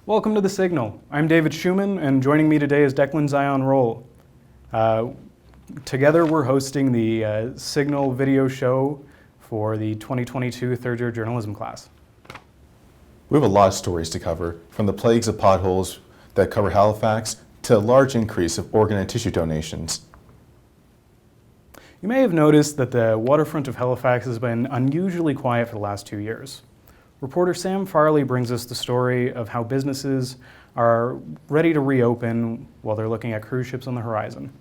Welcome to the Signal. I'm David Shuman, and joining me today is Decklan Rolle. Together we're hosting the Signal video show for the 2022 third year journalism class. We have a lot of stories to cover, from the plagues of potholes that cover Halifax to a large increase of organ and tissue donations. You may have noticed that the waterfront of Halifax has been unusually quiet for the last 2 years. Reporter Sam Farley brings us the story of how businesses are ready to reopen while they're looking at cruise ships on the horizon.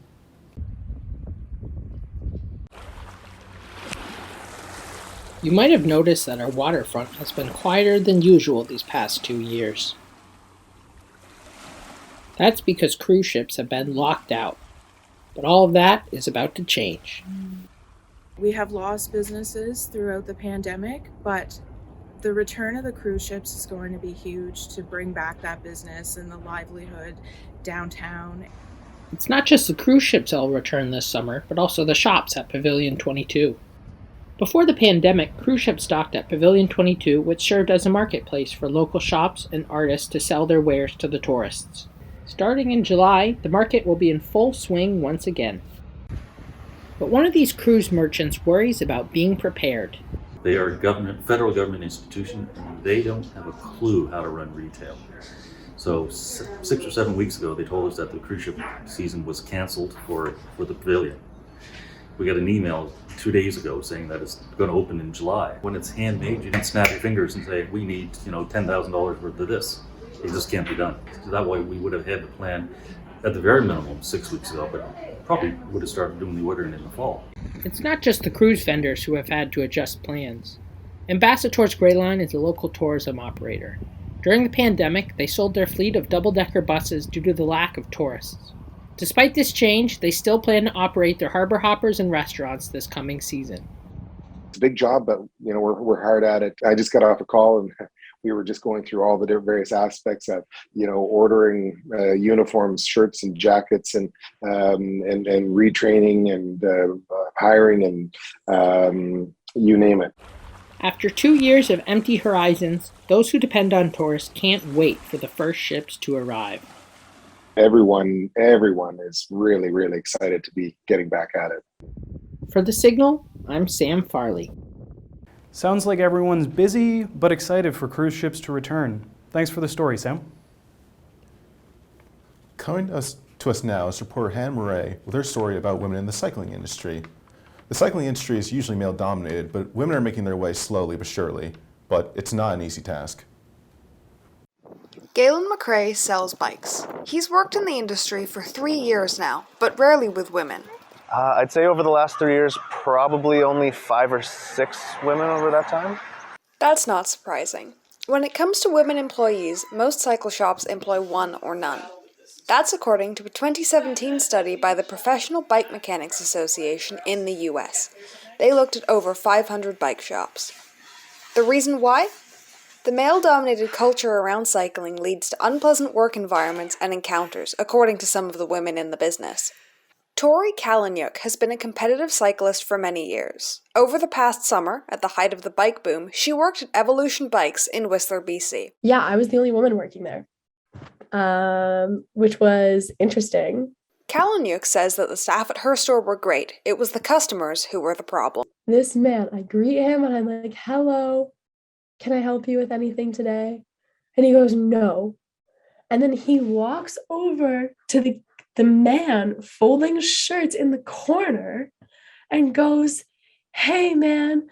You might have noticed that our waterfront has been quieter than usual these past 2 years. That's because cruise ships have been locked out. But all of that is about to change. We have lost businesses throughout the pandemic, but the return of the cruise ships is going to be huge to bring back that business and the livelihood downtown. It's not just the cruise ships that will return this summer, but also the shops at Pavilion 22. Before the pandemic, cruise ships docked at Pavilion 22, which served as a marketplace for local shops and artists to sell their wares to the tourists. Starting in July, the market will be in full swing once again. But one of these cruise merchants worries about being prepared. They are a federal government institution, and they don't have a clue how to run retail. So 6 or 7 weeks ago, they told us that the cruise ship season was canceled for the pavilion. We got an email 2 days ago saying that it's going to open in July. When it's handmade, you don't snap your fingers and say, we need $10,000 worth of this. It just can't be done. So that way we would have had the plan at the very minimum 6 weeks ago, but probably would have started doing the ordering in the fall. It's not just the cruise vendors who have had to adjust plans. Ambassador's Grey Line is a local tourism operator. During the pandemic, they sold their fleet of double-decker buses due to the lack of tourists. Despite this change, they still plan to operate their harbor hoppers and restaurants this coming season. It's a big job, but we're hard at it. I just got off a call and we were just going through all the various aspects of ordering uniforms, shirts, and jackets, and retraining and hiring and you name it. After 2 years of empty horizons, those who depend on tourists can't wait for the first ships to arrive. Everyone is really, really excited to be getting back at it. For The Signal, I'm Sam Farley. Sounds like everyone's busy but excited for cruise ships to return. Thanks for the story, Sam. Coming to us now is reporter Hannah Murray with her story about women in the cycling industry. The cycling industry is usually male-dominated, but women are making their way slowly but surely. But it's not an easy task. Galen McRae sells bikes. He's worked in the industry for 3 years now, but rarely with women. I'd say over the last 3 years, probably only 5 or 6 women over that time. That's not surprising. When it comes to women employees, most cycle shops employ one or none. That's according to a 2017 study by the Professional Bike Mechanics Association in the US. They looked at over 500 bike shops. The reason why? The male-dominated culture around cycling leads to unpleasant work environments and encounters, according to some of the women in the business. Tori Kalanyuk has been a competitive cyclist for many years. Over the past summer, at the height of the bike boom, she worked at Evolution Bikes in Whistler, BC. Yeah, I was the only woman working there, which was interesting. Kalanyuk says that the staff at her store were great. It was the customers who were the problem. This man, I greet him and I'm like, hello, can I help you with anything today? And he goes, no. And then he walks over to the man folding shirts in the corner and goes, hey man,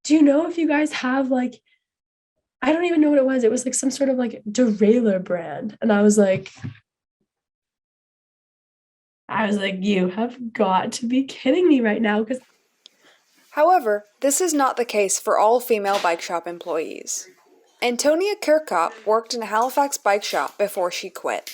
do you know if you guys have I don't even know what it was. It was some sort of derailleur brand. And I was like, you have got to be kidding me right now. However, this is not the case for all female bike shop employees. Antonia Kirkop worked in a Halifax bike shop before she quit.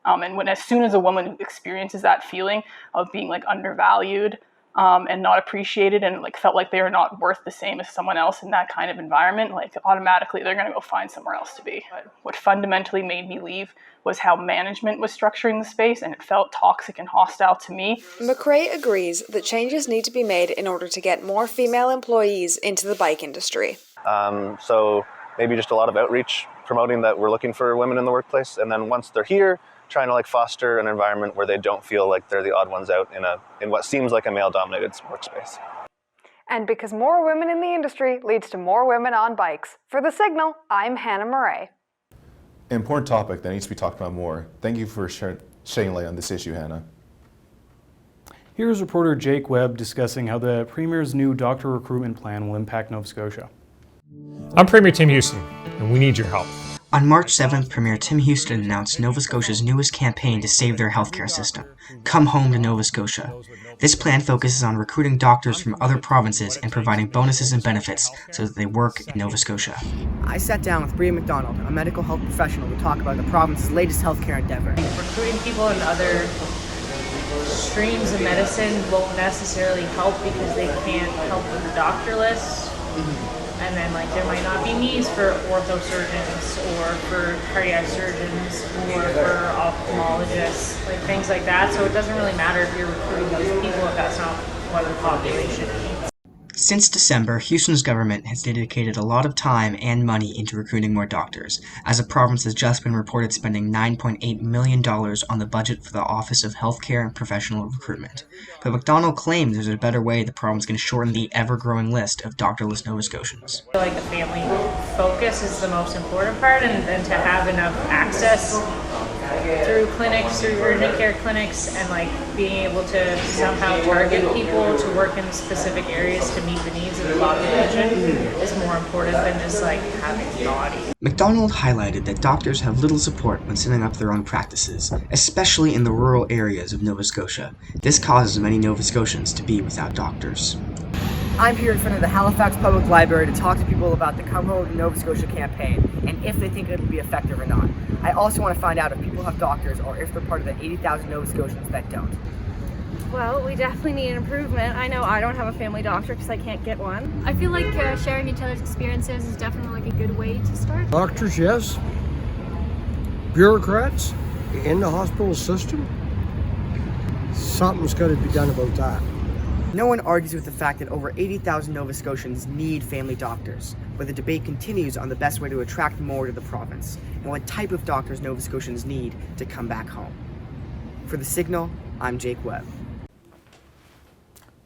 And as soon as a woman experiences that feeling of being undervalued and not appreciated and felt like they are not worth the same as someone else in that kind of environment, automatically they're going to go find somewhere else to be. But what fundamentally made me leave was how management was structuring the space, and it felt toxic and hostile to me. McRae agrees that changes need to be made in order to get more female employees into the bike industry. So maybe just a lot of outreach promoting that we're looking for women in the workplace. And then once they're here, trying to foster an environment where they don't feel like they're the odd ones out in what seems like a male-dominated workspace. And because more women in the industry leads to more women on bikes. For The Signal, I'm Hannah Murray. An important topic that needs to be talked about more. Thank you for shedding light on this issue, Hannah. Here's reporter Jake Webb discussing how the Premier's new doctor recruitment plan will impact Nova Scotia. I'm Premier Tim Houston, and we need your help. On March 7th, Premier Tim Houston announced Nova Scotia's newest campaign to save their healthcare system, Come Home to Nova Scotia. This plan focuses on recruiting doctors from other provinces and providing bonuses and benefits so that they work in Nova Scotia. I sat down with Bria McDonald, a medical health professional, to talk about the province's latest healthcare endeavor. Recruiting people in other streams of medicine won't necessarily help because they can't help with the doctor list. And then there might not be needs for orthosurgeons or for cardiac surgeons or for ophthalmologists, things like that. So it doesn't really matter if you're recruiting those people if that's not what the population needs. Since December, Houston's government has dedicated a lot of time and money into recruiting more doctors, as the province has just been reported spending $9.8 million on the budget for the Office of Healthcare and Professional Recruitment. But McDonald claims there's a better way the province can shorten the ever-growing list of doctorless Nova Scotians. I feel like the family focus is the most important part, and then to have enough access through clinics, through urgent care clinics, and being able to somehow target people to work in specific areas to meet the needs of the population is more important than just having a body. McDonald highlighted that doctors have little support when setting up their own practices, especially in the rural areas of Nova Scotia. This causes many Nova Scotians to be without doctors. I'm here in front of the Halifax Public Library to talk to people about the Come Home to Nova Scotia campaign and if they think it'll be effective or not. I also want to find out if people have doctors or if they're part of the 80,000 Nova Scotians that don't. Well, we definitely need an improvement. I know I don't have a family doctor because I can't get one. I feel like sharing each other's experiences is definitely a good way to start. Doctors, yes. Bureaucrats in the hospital system. Something's got to be done about that. No one argues with the fact that over 80,000 Nova Scotians need family doctors, but the debate continues on the best way to attract more to the province and what type of doctors Nova Scotians need to come back home. For The Signal, I'm Jake Webb.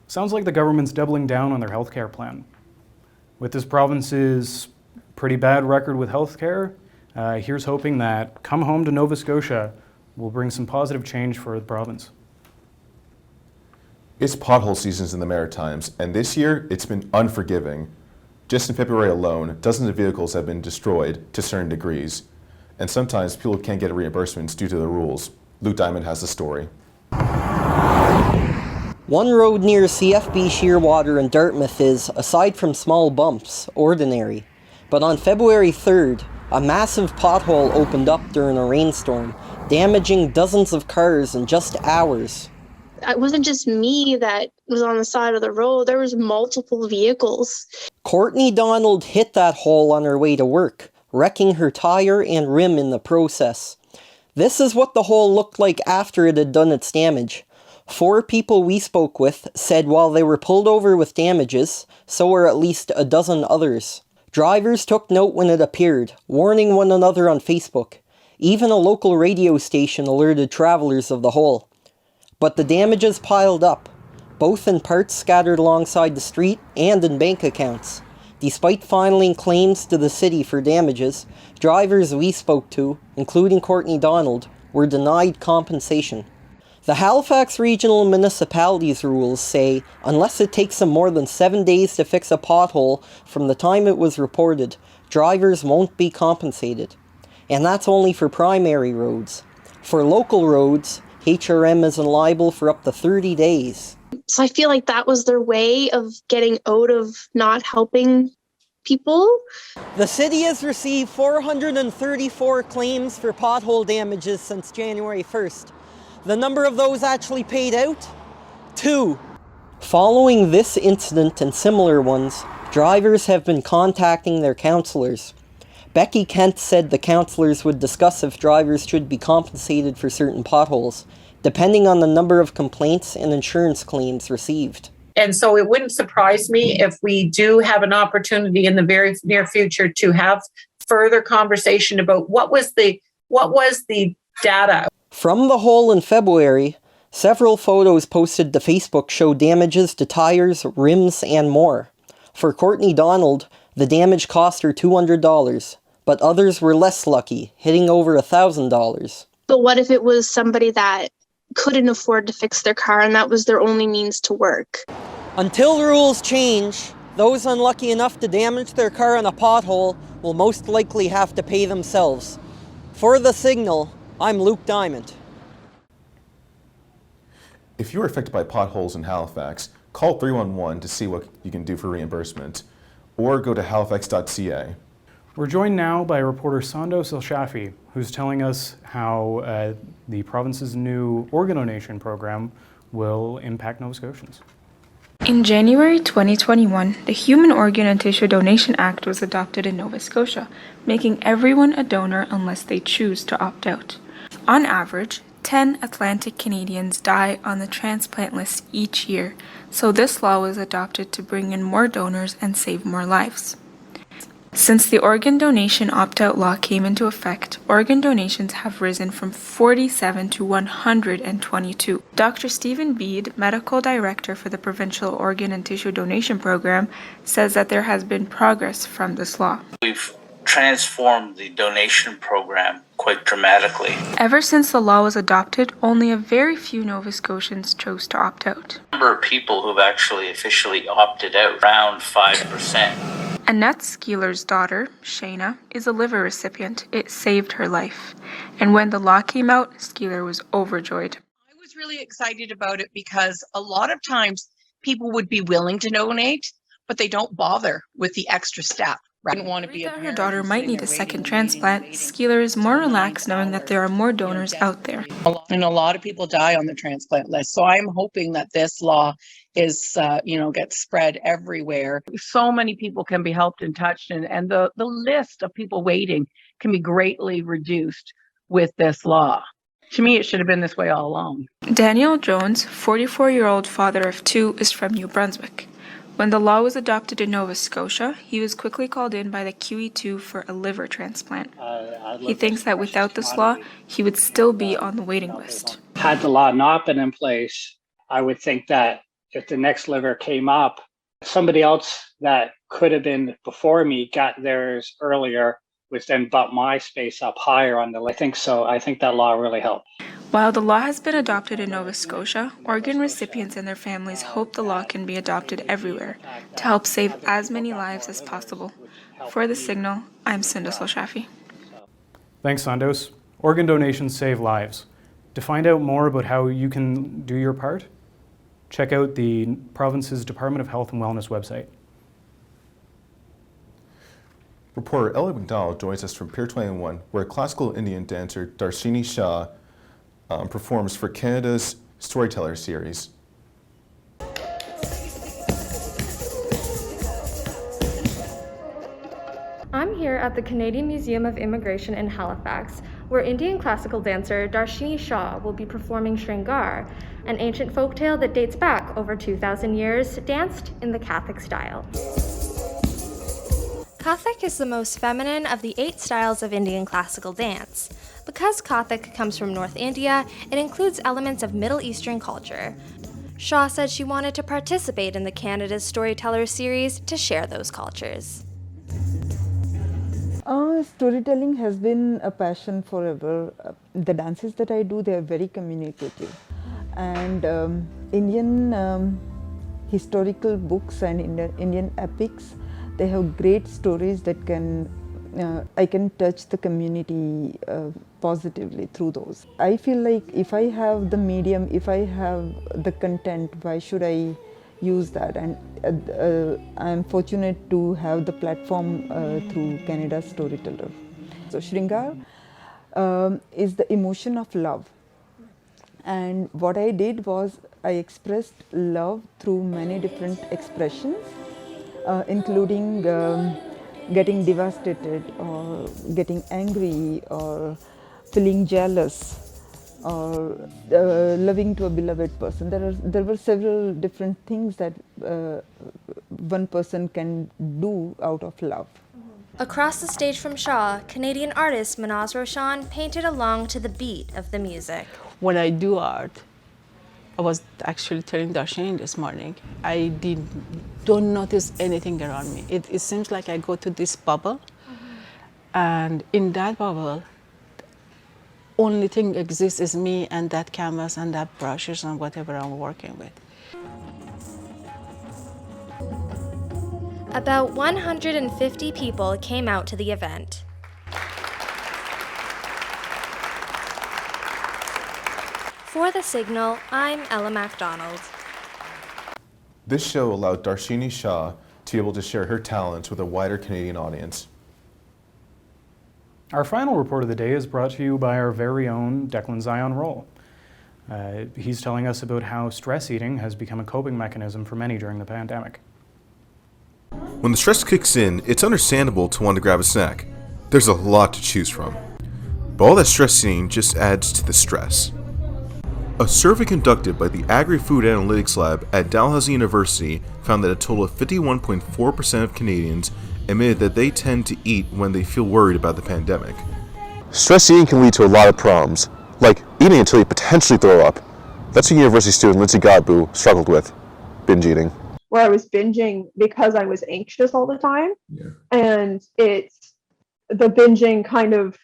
Sounds like the government's doubling down on their healthcare plan. With this province's pretty bad record with healthcare, here's hoping that Come Home to Nova Scotia will bring some positive change for the province. It's pothole seasons in the Maritimes, and this year it's been unforgiving. Just in February alone, dozens of vehicles have been destroyed to certain degrees, and sometimes people can't get reimbursements due to the rules. Luke Diamond has the story. One road near CFB Shearwater in Dartmouth is, aside from small bumps, ordinary. But on February 3rd, a massive pothole opened up during a rainstorm, damaging dozens of cars in just hours. It wasn't just me that was on the side of the road. There was multiple vehicles. Courtney Donald hit that hole on her way to work, wrecking her tire and rim in the process. This is what the hole looked like after it had done its damage. 4 people we spoke with said while they were pulled over with damages, so were at least a dozen others. Drivers took note when it appeared, warning one another on Facebook. Even a local radio station alerted travelers of the hole. But the damages piled up, both in parts scattered alongside the street and in bank accounts. Despite filing claims to the city for damages, drivers we spoke to, including Courtney Donald, were denied compensation. The Halifax Regional Municipalities rules say unless it takes them more than 7 days to fix a pothole from the time it was reported, drivers won't be compensated. And that's only for primary roads. For local roads, HRM is liable for up to 30 days. So I feel like that was their way of getting out of not helping people. The city has received 434 claims for pothole damages since January 1st. The number of those actually paid out? 2. Following this incident and similar ones, drivers have been contacting their counsellors. Becky Kent said the counsellors would discuss if drivers should be compensated for certain potholes, depending on the number of complaints and insurance claims received. And so it wouldn't surprise me if we do have an opportunity in the very near future to have further conversation about what was the data. From the hole in February, several photos posted to Facebook show damages to tires, rims, and more. For Courtney Donald, the damage cost her $200, but others were less lucky, hitting over $1,000. But what if it was somebody that couldn't afford to fix their car and that was their only means to work? Until rules change, those unlucky enough to damage their car in a pothole will most likely have to pay themselves. For The Signal, I'm Luke Diamond. If you are affected by potholes in Halifax, call 311 to see what you can do for reimbursement, or go to halifax.ca. We're joined now by reporter Sandos El-Shafi, who's telling us how the province's new organ donation program will impact Nova Scotians. In January 2021, the Human Organ and Tissue Donation Act was adopted in Nova Scotia, making everyone a donor unless they choose to opt out. On average, 10 Atlantic Canadians die on the transplant list each year, so this law was adopted to bring in more donors and save more lives. Since the organ donation opt-out law came into effect, organ donations have risen from 47 to 122. Dr. Stephen Bede, Medical Director for the Provincial Organ and Tissue Donation Program, says that there has been progress from this law. We've transformed the donation program quite dramatically. Ever since the law was adopted, only a very few Nova Scotians chose to opt out. The number of people who've actually officially opted out, around 5%. Annette Skeeler's daughter, Shayna, is a liver recipient. It saved her life. And when the law came out, Skeeler was overjoyed. I was really excited about it because a lot of times people would be willing to donate, but they don't bother with the extra step. Right? Want to be a Her daughter might need a second transplant. Skeeler is more relaxed knowing that there are more donors out there. And a lot of people die on the transplant list. So I'm hoping that this law is, gets spread everywhere. So many people can be helped and touched, and the list of people waiting can be greatly reduced with this law. To me, it should have been this way all along. Daniel Jones, 44-year-old father of two, is from New Brunswick. When the law was adopted in Nova Scotia, he was quickly called in by the QE2 for a liver transplant. He thinks that without this law, he would still be on the waiting list. Had the law not been in place, I would think that if the next liver came up, somebody else that could have been before me got theirs earlier, which then bumped my space up higher on the list. I think so. I think that law really helped. While the law has been adopted in Nova Scotia, organ recipients and their families hope the law can be adopted everywhere to help save as many lives as possible. For The Signal, I'm Sandos El-Shafi. Thanks, Sandos. Organ donations save lives. To find out more about how you can do your part, check out the province's Department of Health and Wellness website. Reporter Ellie McDonald joins us from Pier 21, where classical Indian dancer Darshini Shah performs for Canada's Storyteller series. I'm here at the Canadian Museum of Immigration in Halifax, where Indian classical dancer Darshini Shah will be performing Shringar, an ancient folktale that dates back over 2,000 years, danced in the Kathak style. Kathak is the most feminine of the 8 styles of Indian classical dance. Because Kathak comes from North India, it includes elements of Middle Eastern culture. Shah said she wanted to participate in the Canada's Storyteller series to share those cultures. Storytelling has been a passion forever. The dances that I do, they are very communicative. And Indian historical books and Indian epics, they have great stories that I can touch the community positively through those. I feel like if I have the medium, if I have the content, why should I use that? And I'm fortunate to have the platform through Canada's Storyteller. So Shringar is the emotion of love. And what I did was I expressed love through many different expressions, including getting devastated or getting angry or feeling jealous or loving to a beloved person. There were several different things that one person can do out of love. Across the stage from Shaw, Canadian artist Manaz Roshan painted along to the beat of the music. When I do art, I was actually telling Darshini this morning, I don't notice anything around me. It seems like I go to this bubble, and in that bubble, only thing exists is me and that canvas and that brushes and whatever I'm working with. About 150 people came out to the event. For The Signal, I'm Ella MacDonald. This show allowed Darshini Shah to be able to share her talents with a wider Canadian audience. Our final report of the day is brought to you by our very own Decklan Zion Rolle. He's telling us about how stress eating has become a coping mechanism for many during the pandemic. When the stress kicks in, it's understandable to want to grab a snack. There's a lot to choose from. But all that stress eating just adds to the stress. A survey conducted by the Agri-Food Analytics Lab at Dalhousie University found that a total of 51.4% of Canadians admitted that they tend to eat when they feel worried about the pandemic. Stress eating can lead to a lot of problems, like eating until you potentially throw up. That's what university student Lindsay Godbout struggled with, binge eating. Where I was binging because I was anxious all the time. Yeah. And it's the binging kind of,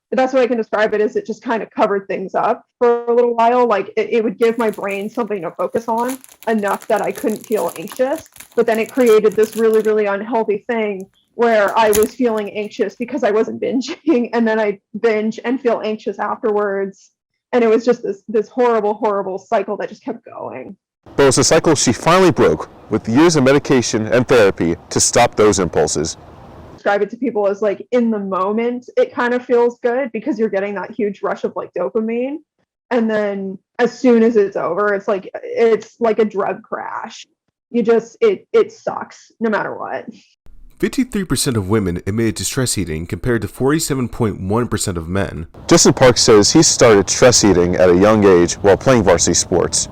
the best way I can describe it is it just kind of covered things up for a little while. Like it would give my brain something to focus on enough that I couldn't feel anxious. But then it created this really, really unhealthy thing where I was feeling anxious because I wasn't binging, and then I binge and feel anxious afterwards. And it was just this horrible, horrible cycle that just kept going. But it was a cycle she finally broke with years of medication and therapy to stop those impulses. Describe it to people as like in the moment, it kind of feels good because you're getting that huge rush of like dopamine. And then as soon as it's over, it's like a drug crash. It sucks no matter what. 53% of women admitted to stress eating compared to 47.1% of men. Justin Park says he started stress eating at a young age while playing varsity sports.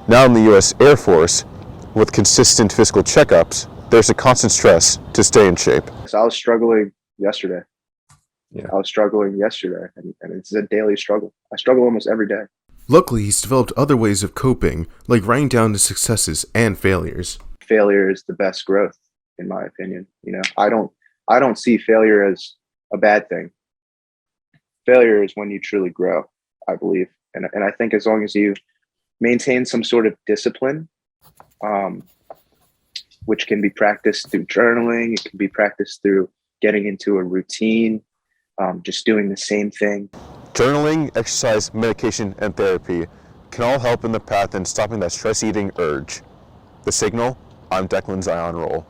Now in the U.S. Air Force, with consistent physical checkups, there's a constant stress to stay in shape. So I was struggling yesterday. Yeah. I was struggling yesterday, and it's a daily struggle. I struggle almost every day. Luckily, he's developed other ways of coping, like writing down his successes and failures. Failure is the best growth, in my opinion. You know, I don't see failure as a bad thing. Failure is when you truly grow, I believe. And I think as long as you maintain some sort of discipline, which can be practiced through journaling, it can be practiced through getting into a routine, just doing the same thing. Journaling, exercise, medication, and therapy can all help in the path in stopping that stress eating urge. The Signal, I'm Decklan Zion Rolle.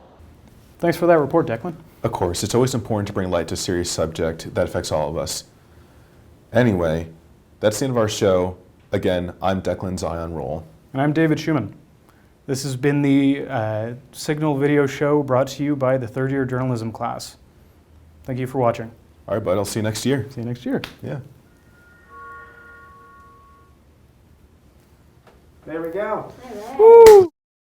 Thanks for that report, Decklan. Of course, it's always important to bring light to a serious subject that affects all of us. Anyway, that's the end of our show. Again, I'm Decklan Zion Rolle. And I'm David Shuman. This has been the Signal video show brought to you by the third year journalism class. Thank you for watching. All right, bud, I'll see you next year. See you next year. Yeah. There we go. Woo!